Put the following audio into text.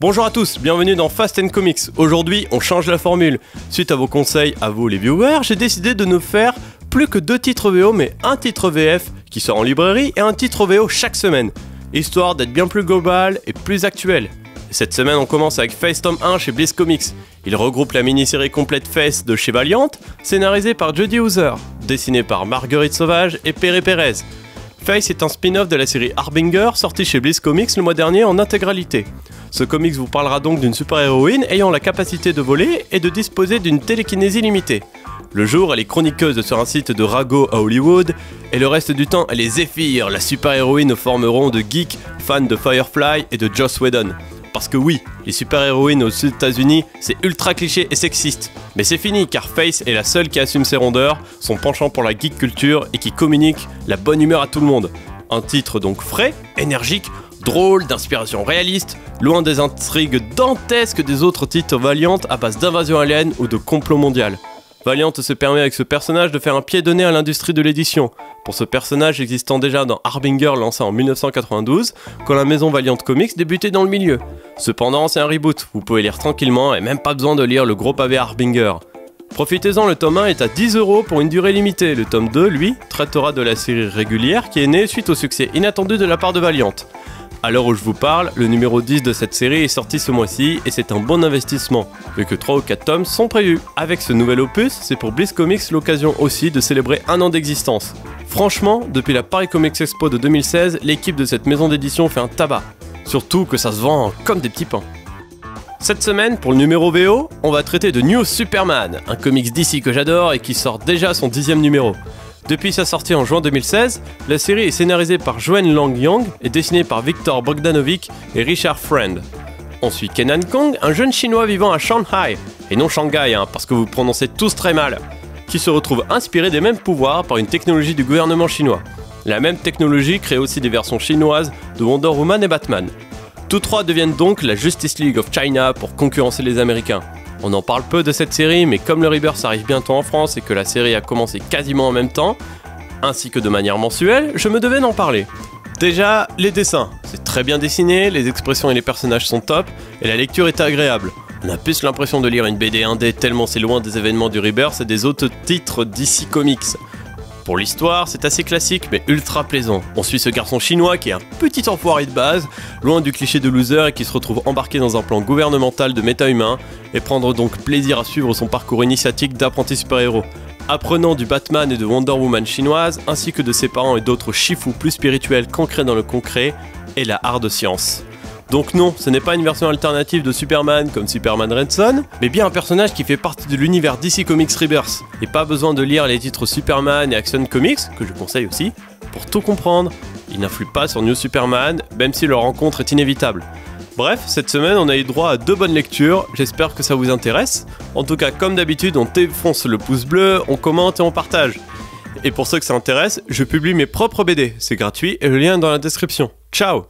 Bonjour à tous, bienvenue dans Fast & Comics. Aujourd'hui, on change la formule. Suite à vos conseils, à vous les viewers, j'ai décidé de ne faire plus que 2 titres VO, mais un titre VF qui sort en librairie et un titre VO chaque semaine, histoire d'être bien plus global et plus actuel. Et cette semaine, on commence avec Face tome 1 chez Bliss Comics. Il regroupe la mini-série complète Face de chez Valiant, scénarisée par Jody Houser, dessinée par Marguerite Sauvage et Pere Pérez. Face est un spin-off de la série Harbinger, sorti chez Bliss Comics le mois dernier en intégralité. Ce comics vous parlera donc d'une super-héroïne ayant la capacité de voler et de disposer d'une télékinésie limitée. Le jour, elle est chroniqueuse sur un site de ragots à Hollywood, et le reste du temps, elle est Zephyr, la super-héroïne aux formes rondes de geek, fan de Firefly et de Joss Whedon. Parce que oui, les super-héroïnes aux États-Unis, c'est ultra cliché et sexiste. Mais c'est fini, car Face est la seule qui assume ses rondeurs, son penchant pour la geek culture et qui communique la bonne humeur à tout le monde. Un titre donc frais, énergique, drôle, d'inspiration réaliste, loin des intrigues dantesques des autres titres Valiant à base d'invasion alien ou de complot mondial. Valiant se permet avec ce personnage de faire un pied de nez à l'industrie de l'édition, pour ce personnage existant déjà dans Harbinger lancé en 1992, quand la maison Valiant Comics débutait dans le milieu. Cependant, c'est un reboot, vous pouvez lire tranquillement et même pas besoin de lire le gros pavé Harbinger. Profitez-en, le tome 1 est à 10€ pour une durée limitée, le tome 2, lui, traitera de la série régulière qui est née suite au succès inattendu de la part de Valiant. À l'heure où je vous parle, le numéro 10 de cette série est sorti ce mois-ci et c'est un bon investissement, vu que 3 ou 4 tomes sont prévus. Avec ce nouvel opus, c'est pour Bliss Comics l'occasion aussi de célébrer 1 an d'existence. Franchement, depuis la Paris Comics Expo de 2016, l'équipe de cette maison d'édition fait un tabac. Surtout que ça se vend comme des petits pains. Cette semaine, pour le numéro VO, on va traiter de New Superman, un comics DC que j'adore et qui sort déjà son 10e numéro. Depuis sa sortie en juin 2016, la série est scénarisée par Joen Lang Yang et dessinée par Victor Bogdanovic et Richard Friend. On suit Kenan Kong, un jeune chinois vivant à Shanghai, et non Shanghai parce que vous prononcez tous très mal, qui se retrouve inspiré des mêmes pouvoirs par une technologie du gouvernement chinois. La même technologie crée aussi des versions chinoises de Wonder Woman et Batman. Tous 3 deviennent donc la Justice League of China pour concurrencer les Américains. On en parle peu de cette série, mais comme le Rebirth arrive bientôt en France et que la série a commencé quasiment en même temps, ainsi que de manière mensuelle, je me devais d'en parler. Déjà, les dessins. C'est très bien dessiné, les expressions et les personnages sont top, et la lecture est agréable. On a plus l'impression de lire une BD indé tellement c'est loin des événements du Rebirth et des autres titres DC Comics. Pour l'histoire, c'est assez classique mais ultra plaisant. On suit ce garçon chinois qui est un petit enfoiré de base, loin du cliché de loser et qui se retrouve embarqué dans un plan gouvernemental de méta-humain et prendre donc plaisir à suivre son parcours initiatique d'apprenti super-héros. Apprenant du Batman et de Wonder Woman chinoise, ainsi que de ses parents et d'autres chifous plus spirituels qu'ancrés dans le concret et la hard science. Donc non, ce n'est pas une version alternative de Superman comme Superman Red Son, mais bien un personnage qui fait partie de l'univers DC Comics Rebirth. Et pas besoin de lire les titres Superman et Action Comics, que je conseille aussi, pour tout comprendre. Ils n'influent pas sur New Superman, même si leur rencontre est inévitable. Bref, cette semaine on a eu droit à 2 bonnes lectures, j'espère que ça vous intéresse. En tout cas, comme d'habitude, on défonce le pouce bleu, on commente et on partage. Et pour ceux que ça intéresse, je publie mes propres BD, c'est gratuit et le lien est dans la description. Ciao!